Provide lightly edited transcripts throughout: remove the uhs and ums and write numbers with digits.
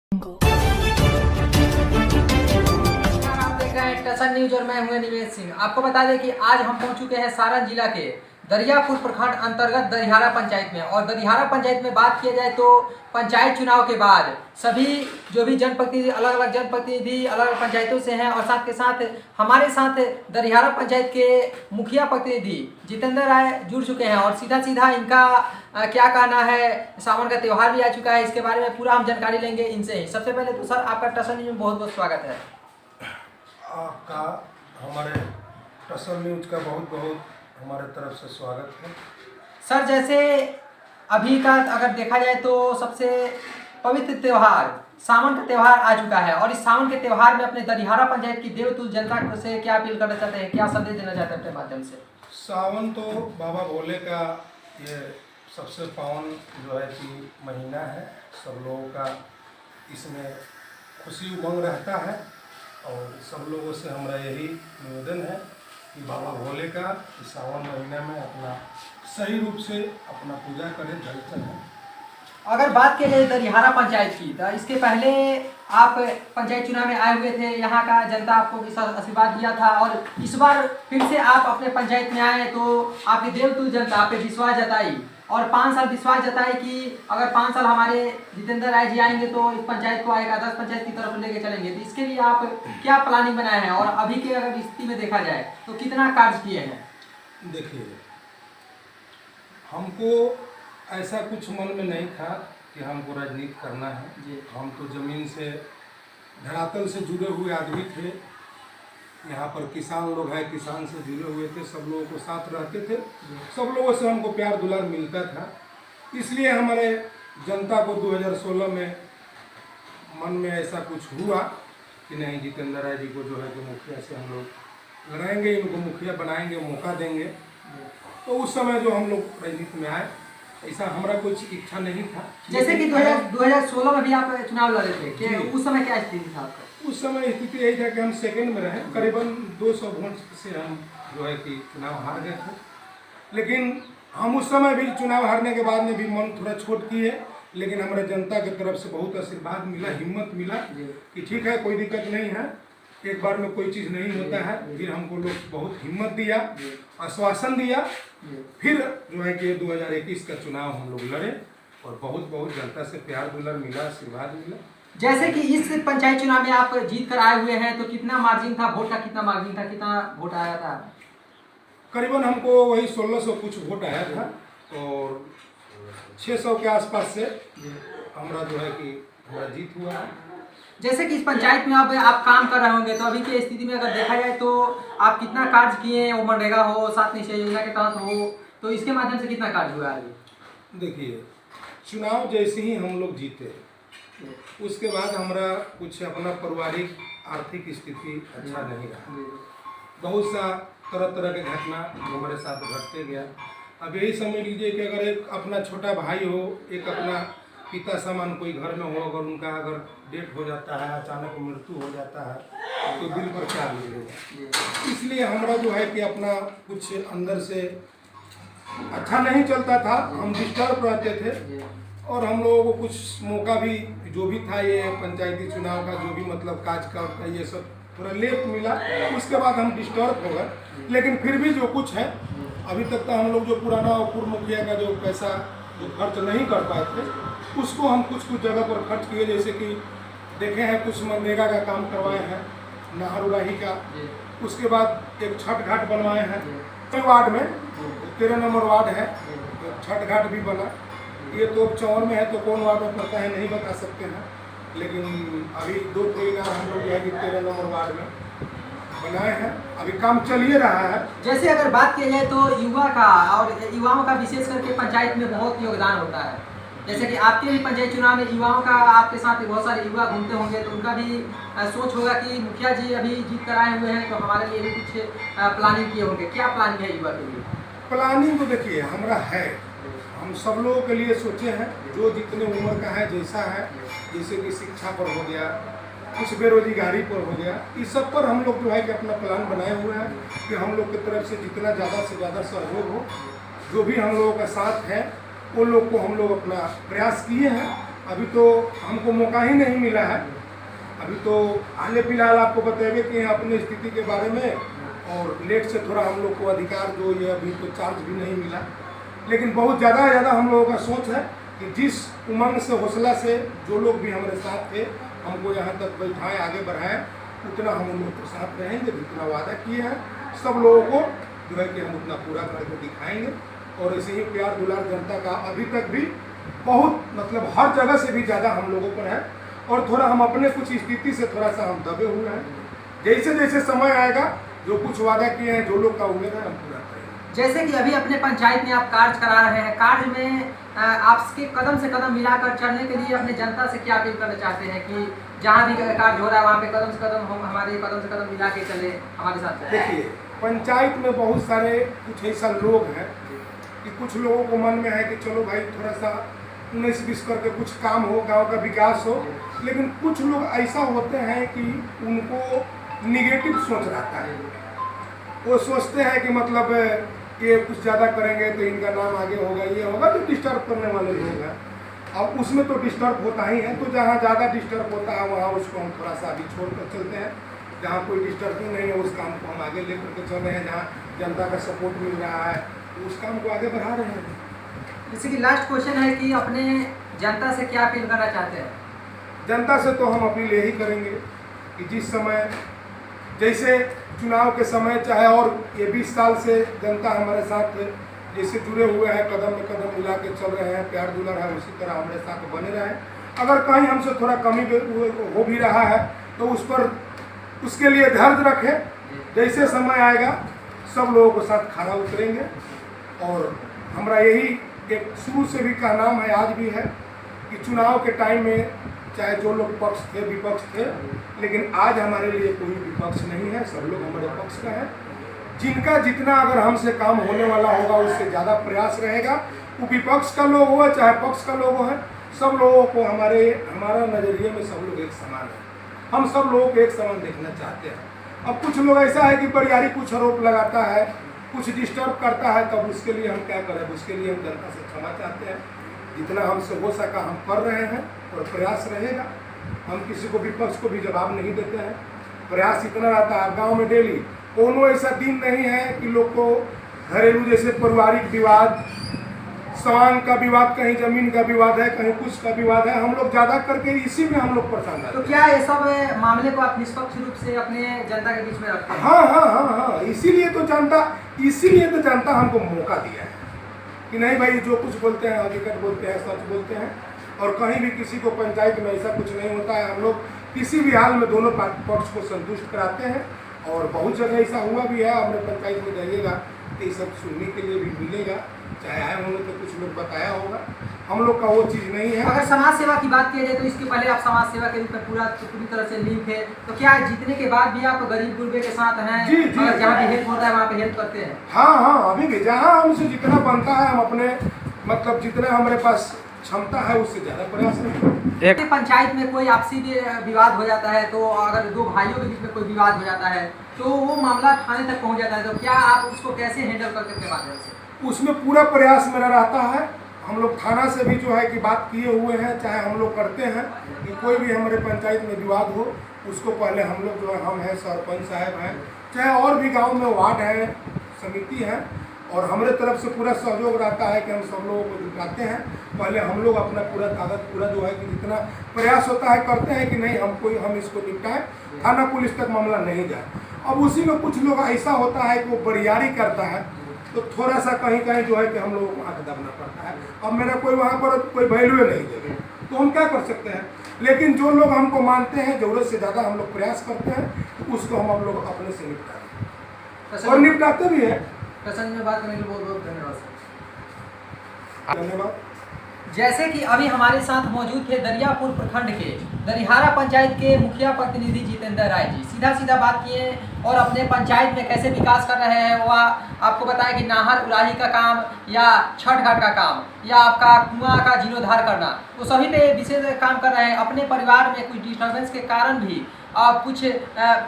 आप देख रहे हैं टसन न्यूज और मैं हूं निवेश सिंह। आपको बता दें कि आज हम पहुंच चुके हैं सारण जिला के दरियापुर प्रखंड अंतर्गत दरिहारा पंचायत में। और दरिहारा पंचायत में बात किया जाए तो पंचायत चुनाव के बाद सभी जो भी जनप्रतिनिधि अलग अलग जनप्रतिनिधि अलग अलग पंचायतों से हैं और साथ के साथ हमारे साथ दरिहारा पंचायत के मुखिया प्रतिनिधि जितेंद्र राय जुड़ चुके हैं। और सीधा सीधा इनका क्या कहना है, सावन का त्यौहार भी आ चुका है, इसके बारे में पूरा हम जानकारी लेंगे इनसे ही। सबसे पहले तो सर आपका टसन न्यूज में बहुत बहुत स्वागत है। आपका हमारे टसन न्यूज का बहुत बहुत हमारे तरफ से स्वागत है। सर जैसे अभी का अगर देखा जाए तो सबसे पवित्र त्यौहार सावन का त्यौहार आ चुका है और इस सावन के त्यौहार में अपने दरिहारा पंचायत की देवतुल्य जनता से क्या अपील करना चाहते हैं, क्या संदेश देना चाहते हैं अपने माध्यम से? सावन तो बाबा भोले का ये सबसे पावन जो है कि महीना है। सब लोगों का इसमें खुशी उमंग रहता है और सब लोगों से हमारा यही निवेदन है कि बाबा भोले का इस सावन महीना में अपना सही रूप से अपना पूजा करें, जल चढ़ाएं। अगर बात की जाए दरिहारा पंचायत की तो इसके पहले आप पंचायत चुनाव में आए हुए थे, यहाँ का जनता आपको इस आशीर्वाद दिया था और इस बार फिर से आप अपने पंचायत में आए तो आपकी देवतुल्य जनता आप पे विश्वास जताई और 5 साल विश्वास जताई कि अगर 5 साल हमारे जितेंद्र राय जी आएंगे तो इस पंचायत को आएगा 10 पंचायत की तरफ लेके चलेंगे। तो इसके लिए आप क्या प्लानिंग बनाए हैं और अभी के अगर स्थिति में देखा जाए तो कितना कार्य किए हैं? देखिए, हमको ऐसा कुछ मन में नहीं था कि हमको राजनीति करना है। हम तो ज़मीन से धरातल से जुड़े हुए आदमी थे। यहाँ पर किसान लोग हैं, किसान से जुड़े हुए थे, सब लोगों को साथ रहते थे, सब लोगों से हमको प्यार दुलार मिलता था। इसलिए हमारे जनता को 2016 में मन में ऐसा कुछ हुआ कि नहीं, जितेंद्र राय जी को जो है कि मुखिया से हम लोग लड़ाएंगे, इनको मुखिया बनाएंगे, मौका देंगे। तो उस समय जो हम लोग राजनीति में आए, ऐसा हमारा कुछ इच्छा नहीं था। जैसे कि 2016 में भी आप चुनाव लड़े थे कि उस समय क्या स्थिति था आपका? उस समय स्थिति यही था कि हम सेकंड में रहे, करीबन 200 वोट से हम जो है कि चुनाव हार गए थे। लेकिन हम उस समय भी चुनाव हारने के बाद में भी मन थोड़ा छोट किए, लेकिन हमारे जनता की तरफ से बहुत आशीर्वाद मिला, हिम्मत मिला कि ठीक है, कोई दिक्कत नहीं है, एक बार में कोई चीज़ नहीं होता है। फिर हमको लोग बहुत हिम्मत दिया, आश्वासन दिया। फिर जो है कि 2021 का चुनाव हम लोग लड़े और बहुत बहुत जनता से प्यार दुलार मिला, आशीर्वाद मिला। जैसे कि इस पंचायत चुनाव में आप जीत कर आए हुए हैं तो कितना मार्जिन था, वोट का कितना मार्जिन था, कितना वोट आया था? करीबन हमको वही 1600 कुछ वोट आया था और 600 के आसपास से हमारा जो है कि हमारा जीत हुआ है। जैसे कि इस पंचायत में अब आप काम कर रहे होंगे तो अभी की स्थिति में अगर देखा जाए तो आप कितना कार्य किए, वो मनरेगा हो, 7 निश्चय योजना के तहत हो, तो इसके माध्यम से कितना कार्य हुआ है? देखिए, चुनाव जैसे ही हम लोग जीते उसके बाद हमारा कुछ अपना पारिवारिक आर्थिक स्थिति अच्छा नहीं रहा। बहुत सा तरह तरह के घटना हमारे साथ घटते गया। अब यही समझ लीजिए कि अगर एक अपना छोटा भाई हो, एक अपना पिता समान कोई घर में हो, अगर उनका अगर डेथ हो जाता है, अचानक मृत्यु हो जाता है तो दिल पर क्या लगेगा। इसलिए हमारा जो है कि अपना कुछ अंदर से अच्छा नहीं चलता था, हम डिस्टर्ब रहते थे और हम लोगों को कुछ मौका भी जो भी था ये पंचायती चुनाव का जो भी मतलब काज का ये सब थोड़ा लेट मिला। उसके बाद हम डिस्टर्ब हो गए, लेकिन फिर भी जो कुछ है अभी तक तो हम लोग जो पुराना पूर्व मुखिया का जो पैसा जो खर्च नहीं कर पाए थे उसको हम कुछ कुछ जगह पर खर्च किए। जैसे कि देखे हैं, कुछ मनरेगा का काम करवाए हैं, नहर उड़ाही का, उसके बाद एक छठ घाट बनवाए हैं वार्ड में, 13 नंबर वार्ड है, तो छठ घाट भी बना। ये तो चौर में है तो कौन वार्ड में पड़ता है नहीं बता सकते हैं, लेकिन अभी 2 इनार हम लोग जो है कि 13 नंबर वार्ड में बनाए हैं, अभी काम चलिए रहा है। जैसे अगर बात की जाए तो युवा का और युवाओं का विशेष करके पंचायत में बहुत योगदान होता है। जैसे कि आपके भी पंचायत चुनाव में युवाओं का, आपके साथ बहुत सारे युवा घूमते होंगे तो उनका भी सोच होगा कि मुखिया जी अभी जीत कर आए हुए हैं तो हमारे लिए भी कुछ प्लानिंग किए होंगे। क्या प्लानिंग है युवा के लिए? प्लानिंग तो देखिए हमारा है, हम सब लोगों के लिए सोचे हैं, जो जितने उम्र का है, जैसा है, जैसे कि शिक्षा पर हो गया, कुछ बेरोजगारी पर हो गया, इस सब पर हम लोग जो है कि अपना प्लान बनाए हुए हैं कि हम लोग की तरफ से जितना ज़्यादा से ज़्यादा सहयोग हो, जो भी हम लोगों का साथ है वो लोग को हम लोग अपना प्रयास किए हैं अभी तो हमको मौका ही नहीं मिला है। अभी तो हाल फिलहाल आपको बताएंगे कि अपनी स्थिति के बारे में, और लेट से थोड़ा हम लोग को अधिकार जो ये अभी तो चार्ज भी नहीं मिला, लेकिन बहुत ज़्यादा हम लोगों का सोच है कि जिस उमंग से हौसला से जो लोग भी हमारे साथ थे हमको यहाँ तक बैठाएं, आगे बढ़ाएं, उतना हम उन लोग के साथ रहेंगे, जितना वादा किए हैं सब लोगों को जो है कि हम उतना पूरा करके दिखाएंगे। और ऐसे ही प्यार दुलार जनता का अभी तक भी बहुत मतलब हर जगह से भी ज़्यादा हम लोगों पर है, और थोड़ा हम अपने कुछ स्थिति से थोड़ा सा हम दबे हुए हैं। जैसे जैसे समय आएगा जो कुछ वादा किए हैं, जो लोग का उम्मीद है, हम पूरा करेंगे। जैसे कि अभी अपने पंचायत में आप कार्य करा रहे हैं, कार्य में आपके कदम से कदम मिलाकर चलने के लिए अपने जनता से क्या अपील करना चाहते हैं कि जहाँ भी कार्य हो रहा है वहाँ पे कदम से कदम हम हमारे कदम से कदम मिला के चले, हमारे साथ चले? देखिए, पंचायत में बहुत सारे कुछ ऐसा लोग हैं कि कुछ लोगों को मन में है कि चलो भाई थोड़ा सा 19-20 करके कुछ काम हो, गांव का विकास हो, लेकिन कुछ लोग ऐसा होते हैं कि उनको निगेटिव सोच रहता है। वो सोचते हैं कि मतलब ये कुछ ज़्यादा करेंगे तो इनका नाम आगे होगा, ये होगा, जो डिस्टर्ब करने वाले लोग हैं। अब उसमें तो डिस्टर्ब होता ही है, तो जहाँ ज़्यादा डिस्टर्ब होता है वहाँ उसको हम थोड़ा सा अभी छोड़ कर चलते हैं। जहाँ कोई डिस्टर्बिंग नहीं है उस काम को हम आगे लेकर के चल रहे हैं। जहाँ जनता का सपोर्ट मिल रहा है उस काम को आगे बढ़ा रहे हैं। जैसे कि लास्ट क्वेश्चन है कि अपने जनता से क्या अपील करना चाहते हैं? जनता से तो हम अपील यही करेंगे कि जिस समय जैसे चुनाव के समय चाहे और ये 20 साल से जनता हमारे साथ जैसे जुड़े हुए हैं, कदम में कदम मिला के चल रहे हैं, प्यार दुलार है, उसी तरह हमारे साथ बने रहें। अगर कहीं हमसे थोड़ा कमी हो भी रहा है तो उस पर उसके लिए धैर्य रखें। जैसे समय आएगा सब लोगों के साथ खड़ा उतरेंगे। और हमारा यही एक शुरू से भी का नाम है, आज भी है, कि चुनाव के टाइम में चाहे जो लोग पक्ष थे विपक्ष थे, लेकिन आज हमारे लिए कोई विपक्ष नहीं है, सब लोग हमारे पक्ष का है। जिनका जितना अगर हमसे काम होने वाला होगा उससे ज़्यादा प्रयास रहेगा। वो विपक्ष का लोग हो चाहे पक्ष का लोग हो, सब लोगों को हमारा नज़रिए में सब लोग एक समान है। हम सब लोगों को एक समान देखना चाहते हैं। अब कुछ लोग ऐसा है कि बरियारी कुछ आरोप लगाता है, कुछ डिस्टर्ब करता है, तब उसके लिए हम क्या करें? उसके लिए हम जनता से क्षमा चाहते हैं। जितना हमसे हो सका हम कर रहे हैं और प्रयास रहेगा। हम किसी को विपक्ष को भी जवाब नहीं देते हैं। प्रयास इतना रहता है। गांव में डेली कोनो ऐसा दिन नहीं है कि लोग को घरेलू जैसे पारिवारिक विवाद, सामान का विवाद, कहीं जमीन का विवाद है, कहीं कुछ का विवाद है, हम लोग ज़्यादा करके इसी में हम लोग परेशान रहते हैं। तो क्या ये सब मामले को आप निष्पक्ष रूप से अपने जनता के बीच में रखते हैं? हाँ, इसीलिए तो जनता हमको मौका दिया है कि नहीं भाई, जो कुछ बोलते हैं हकीकत बोलते हैं, सच बोलते हैं। और कहीं भी किसी को पंचायत में ऐसा कुछ नहीं होता है। हम लोग किसी भी हाल में दोनों पक्ष को संतुष्ट कराते हैं। और बहुत जगह ऐसा हुआ भी है। हमारे पंचायत में जाइएगा तो ये सब सुनने के लिए भी मिलेगा। चाहे आए होंगे तो कुछ लोग बताया होगा, हम लोग का वो चीज़ नहीं है। अगर समाज सेवा की बात की जाए तो इसके पहले आप समाज सेवा के रूप में पूरी तरह से लिंक है, तो क्या जीतने के बाद भी आप गरीब गुरबे के साथ हैं? जी, और जहाँ भी हेल्प होता है वहाँ पे हेल्प करते हैं? हाँ, अभी भी जहाँ हमसे जितना बनता है हम अपने मतलब जितना हमारे पास क्षमता है उससे ज़्यादा प्रयास करें। एक पंचायत में कोई आपसी विवाद हो जाता है, तो अगर दो भाइयों के बीच में कोई विवाद हो जाता है तो वो मामला थाने तक पहुंच जाता है, तो क्या आप उसको कैसे हैंडल करते हैं? माध्यम से उसमें पूरा प्रयास मेरा रहता है। हम लोग थाना से भी जो है कि बात किए हुए हैं, चाहे हम लोग करते हैं कि कोई भी हमारे पंचायत में विवाद हो उसको पहले हम लोग जो है, हम हैं, सरपंच साहब हैं, चाहे और भी गांव में वार्ड है, समिति है, और हमारे तरफ से पूरा सहयोग रहता है कि हम सब लोगों को जुटाते हैं। पहले हम लोग अपना पूरा ताकत पूरा जो है कि जितना प्रयास होता है करते हैं कि नहीं हम इसको निपटाएं, थाना पुलिस तक मामला नहीं जाए। अब उसी में कुछ लोग ऐसा होता है कि वो बरियारी करता है, तो थोड़ा सा कहीं जो है कि हम लोगों को आँख दबना पड़ता है। अब मेरा कोई वहाँ पर कोई वैल्यू नहीं देगा तो हम क्या कर सकते हैं। लेकिन जो लोग हमको मानते हैं, ज़रूरत से ज़्यादा हम लोग प्रयास करते हैं, तो उसको हम लोग अपने से निपटाते हैं और निपटाते भी हैं। प्रसंग में बात करने के लिए बहुत बहुत धन्यवाद सर। धन्यवाद। जैसे कि अभी हमारे साथ मौजूद थे दरियापुर प्रखंड के दरिहारा पंचायत के मुखिया प्रतिनिधि जितेंद्र राय जी। सीधा बात किए और अपने पंचायत में कैसे विकास कर रहे हैं। वह आपको बताया कि नाहर उलाही का काम या छठ घाट का काम या आपका कुआं का जीर्णोद्धार करना, वो सभी पे विशेष काम कर रहे हैं। अपने परिवार में कुछ डिस्टर्बेंस के कारण भी कुछ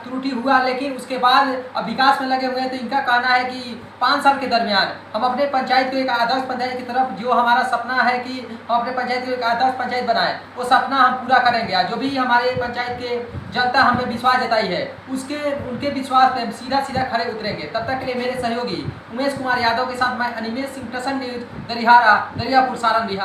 त्रुटि हुआ, लेकिन उसके बाद अब विकास में लगे हुए हैं। तो इनका कहना है कि 5 साल के दरमियान हम अपने पंचायत को एक आदर्श पंचायत की तरफ, जो हमारा सपना है कि हम अपने पंचायत को एक आदर्श पंचायत बनाएं, वो सपना हम पूरा करेंगे। जो भी हमारे पंचायत के जनता हमें विश्वास जताई है, उनके विश्वास पे सीधा सीधा खड़े उतरेंगे। तब तक के लिए मेरे सहयोगी उमेश कुमार यादव के साथ मैं अनिमेश सिंह, टसन न्यूज, दरियापुर, सारण, बिहार।